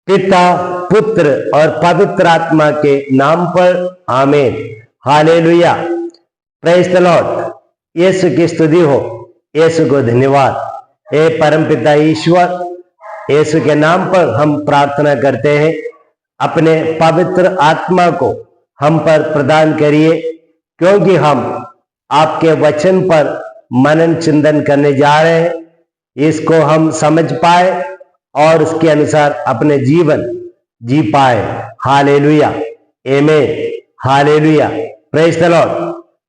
पिता, पुत्र और पवित्र आत्मा के नाम पर आमीन। Hallelujah. Praise the lord. Yeshu की स्तुति हो। यीशु को धन्यवाद। हे परमपिता ईश्वर, यीशु के नाम पर हम प्रार्थना करते हैं, अपने पवित्र आत्मा को हम पर प्रदान करिए, क्योंकि हम आपके वचन पर मनन चिंतन करने जा रहे हैं। इसको हम समझ पाए और उसके अनुसार अपने जीवन जी पाए। हालेलुया, आमीन, हालेलुया। Praise the Lord.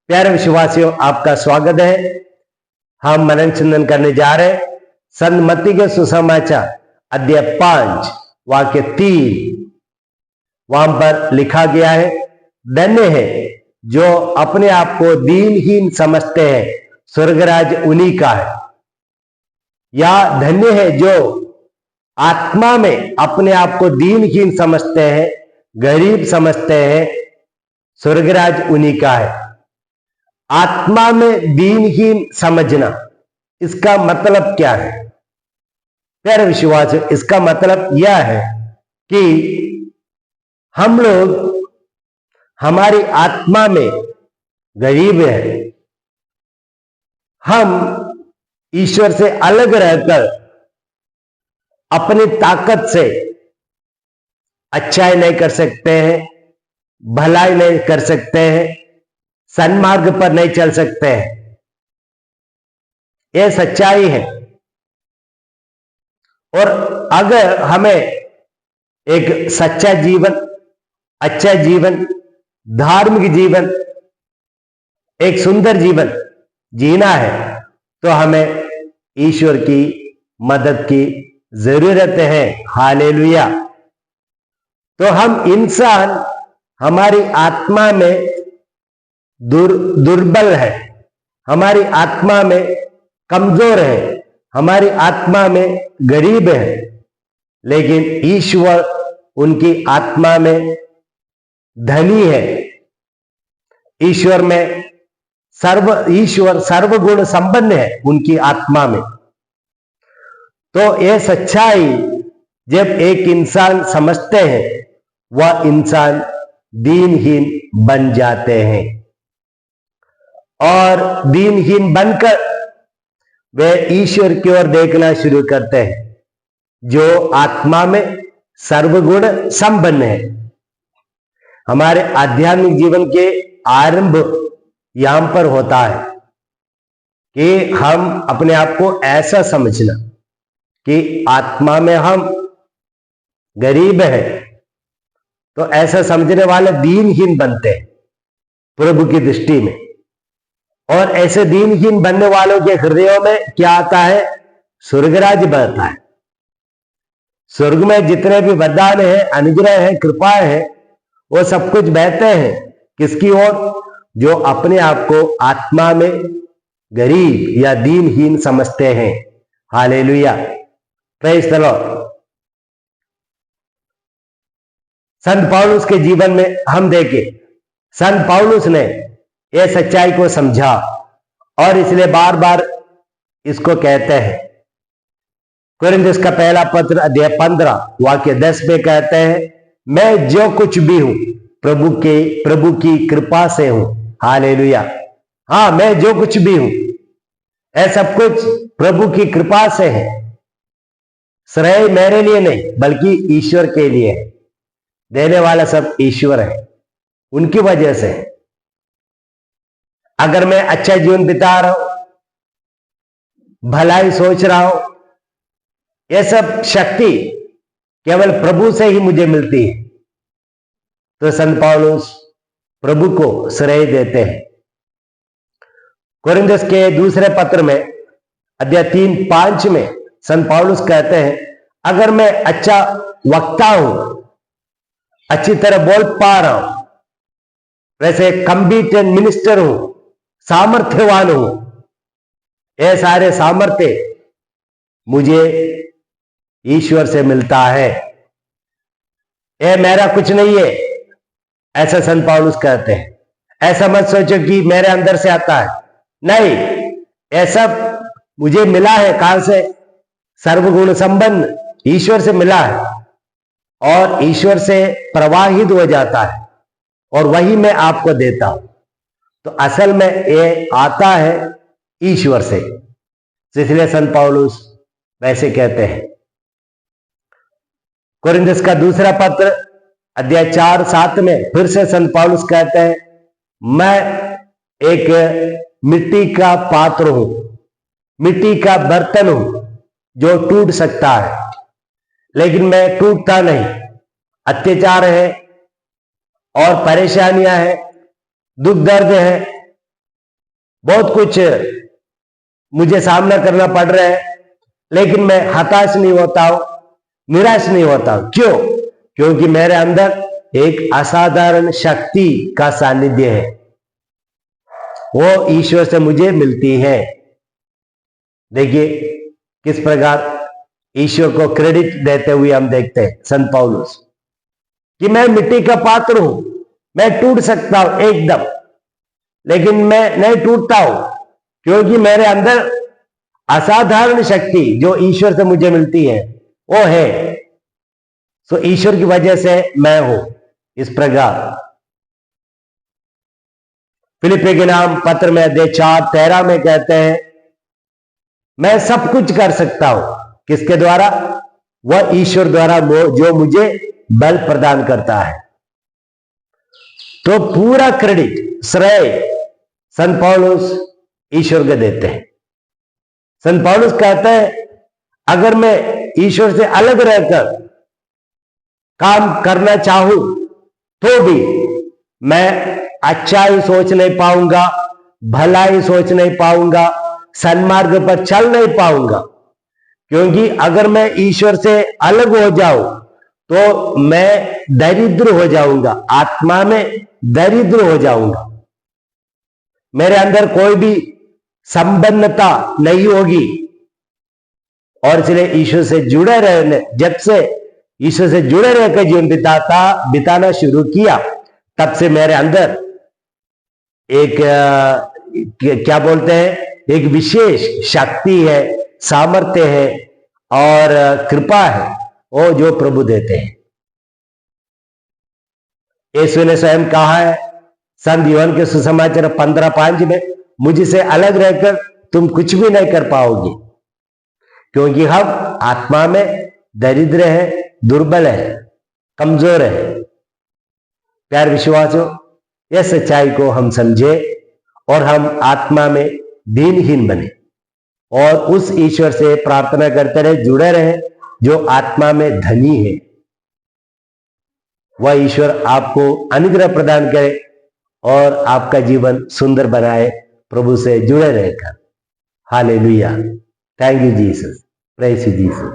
प्यारे विश्वासियों, आपका स्वागत है। हम मनन चिंतन करने जा रहे हैं संत मत्ती के सुसमाचार अध्याय 5 वाक्य 3। वहां पर लिखा गया है, धन्य है जो अपने आप को दीनहीन समझते हैं, स्वर्गराज उन्हीं का है। या धन्य है जो आत्मा में अपने आप को दीनहीन समझते हैं, गरीब समझते हैं, स्वर्गराज उन्हीं का है। आत्मा में दीनहीन समझना, इसका मतलब क्या है? प्यारे विश्वास, इसका मतलब यह है कि हम लोग हमारी आत्मा में गरीब है। हम ईश्वर से अलग रहकर अपनी ताकत से अच्छाई नहीं कर सकते हैं, भलाई नहीं कर सकते हैं, सन्मार्ग पर नहीं चल सकते हैं। यह सच्चाई है। और अगर हमें एक सच्चा जीवन, अच्छा जीवन, धार्मिक जीवन, एक सुंदर जीवन जीना है, तो हमें ईश्वर की मदद की जरूरत है। हालेलुया। तो हम इंसान हमारी आत्मा में दुर्बल है, हमारी आत्मा में कमजोर है, हमारी आत्मा में गरीब है, लेकिन ईश्वर उनकी आत्मा में धनी है। ईश्वर सर्वगुण संपन्न है उनकी आत्मा में। तो यह सच्चाई जब एक इंसान समझते हैं, वह इंसान दीनहीन बन जाते हैं, और दीनहीन बनकर वे ईश्वर की ओर देखना शुरू करते हैं, जो आत्मा में सर्वगुण संपन्न है। हमारे आध्यात्मिक जीवन के आरंभ यहां पर होता है कि हम अपने आप को ऐसा समझना कि आत्मा में हम गरीब हैं, तो ऐसा समझने वाले दीनहीन बनते हैं प्रभु की दृष्टि में। और ऐसे दीनहीन बनने वालों के हृदयों में क्या आता है? स्वर्गराज बढ़ता है। स्वर्ग में जितने भी वरदान है, अनुग्रह है, कृपाएं है, वो सब कुछ बहते हैं किसकी ओर? जो अपने आप को आत्मा में गरीब या दीनहीन समझते हैं। हालेलुया। Praise the Lord. संत पौलुस के जीवन में हम देखें, संत पौलुस ने यह सच्चाई को समझा और इसलिए बार बार इसको कहते हैं। कुरिन्थियों का पहला पत्र अध्याय 15 वाक्य 10 में कहते हैं, मैं जो कुछ भी हूं प्रभु की कृपा से हूं। हालेलुया। हाँ, मैं जो कुछ भी हूं, यह सब कुछ प्रभु की कृपा से है। श्रेय मेरे लिए नहीं, बल्कि ईश्वर के लिए है। देने वाला सब ईश्वर है, उनकी वजह से है। अगर मैं अच्छा जीवन बिता रहा हूं, भलाई सोच रहा हूं, यह सब शक्ति केवल प्रभु से ही मुझे मिलती है। तो संत पौलुस प्रभु को श्रेय देते हैं। कुरिन्थियों के दूसरे पत्र में अध्याय 3:5 में संत पौलुस कहते हैं, अगर मैं अच्छा वक्ता हूं, अच्छी तरह बोल पा रहा हूं, वैसे कॉम्पिटेंट मिनिस्टर हूं, सामर्थ्यवान हूं, ये सारे सामर्थ्य मुझे ईश्वर से मिलता है, ये मेरा कुछ नहीं है। ऐसा संत पौलुस कहते हैं। ऐसा मत सोचो कि मेरे अंदर से आता है, नहीं, ऐसा मुझे मिला है। कहां से? सर्वगुण संपन्न ईश्वर से मिला है। और ईश्वर से प्रवाहित हो जाता है और वही मैं आपको देता हूं। तो असल में ये आता है ईश्वर से, इसलिए संत पौलुस वैसे कहते हैं। कोरिन्थियों का दूसरा पत्र अध्याय 4:7 में फिर से संत पौलुस कहते हैं, मैं एक मिट्टी का पात्र हूं, मिट्टी का बर्तन हूं जो टूट सकता है, लेकिन मैं टूटता नहीं। अत्याचार है और परेशानियां हैं, दुख दर्द है, बहुत कुछ मुझे सामना करना पड़ रहा है, लेकिन मैं हताश नहीं होता हूं, निराश नहीं होता हूं। क्यों? क्योंकि मेरे अंदर एक असाधारण शक्ति का सानिध्य है, वो ईश्वर से मुझे मिलती है। देखिए किस प्रकार ईश्वर को क्रेडिट देते हुए हम देखते हैं संत पौलुस कि मैं मिट्टी का पात्र हूं, मैं टूट सकता हूं एकदम, लेकिन मैं नहीं टूटता हूं क्योंकि मेरे अंदर असाधारण शक्ति जो ईश्वर से मुझे मिलती है वो है। सो ईश्वर की वजह से मैं हूं। इस प्रकार फिलिप्पी के नाम पत्र में अध्याय 4:13 में कहते हैं, मैं सब कुछ कर सकता हूं किसके द्वारा? वह ईश्वर द्वारा जो मुझे बल प्रदान करता है। तो पूरा क्रेडिट, श्रेय संत पौलुस ईश्वर को देते हैं। संत पौलुस कहते हैं, अगर मैं ईश्वर से अलग रहकर काम करना चाहूं तो भी मैं अच्छाई सोच नहीं पाऊंगा, भलाई सोच नहीं पाऊंगा, सन्मार्ग पर चल नहीं पाऊंगा, क्योंकि अगर मैं ईश्वर से अलग हो जाऊं तो मैं दरिद्र हो जाऊंगा, आत्मा में दरिद्र हो जाऊंगा, मेरे अंदर कोई भी संबंधता नहीं होगी। और इसलिए ईश्वर से जुड़े रहने, जब से ईश्वर से जुड़े रहकर जीवन बिताना शुरू किया, तब से मेरे अंदर एक क्या बोलते हैं, एक विशेष शक्ति है, सामर्थ्य है और कृपा है, वो जो प्रभु देते हैं। यीशु ने स्वयं कहा है संत यूहन्ना के सुसमाचार 15:5 में, मुझसे अलग रहकर तुम कुछ भी नहीं कर पाओगे, क्योंकि हम आत्मा में दरिद्र है, दुर्बल है, कमजोर है। प्यार विश्वासियों, यह सच्चाई को हम समझे और हम आत्मा में दीनहीन बने और उस ईश्वर से प्रार्थना करते रहे, जुड़े रहे जो आत्मा में धनी है। वह ईश्वर आपको अनुग्रह प्रदान करे और आपका जीवन सुंदर बनाए, प्रभु से जुड़े रहकर। Hallelujah. Thank you Jesus. Praise you Jesus.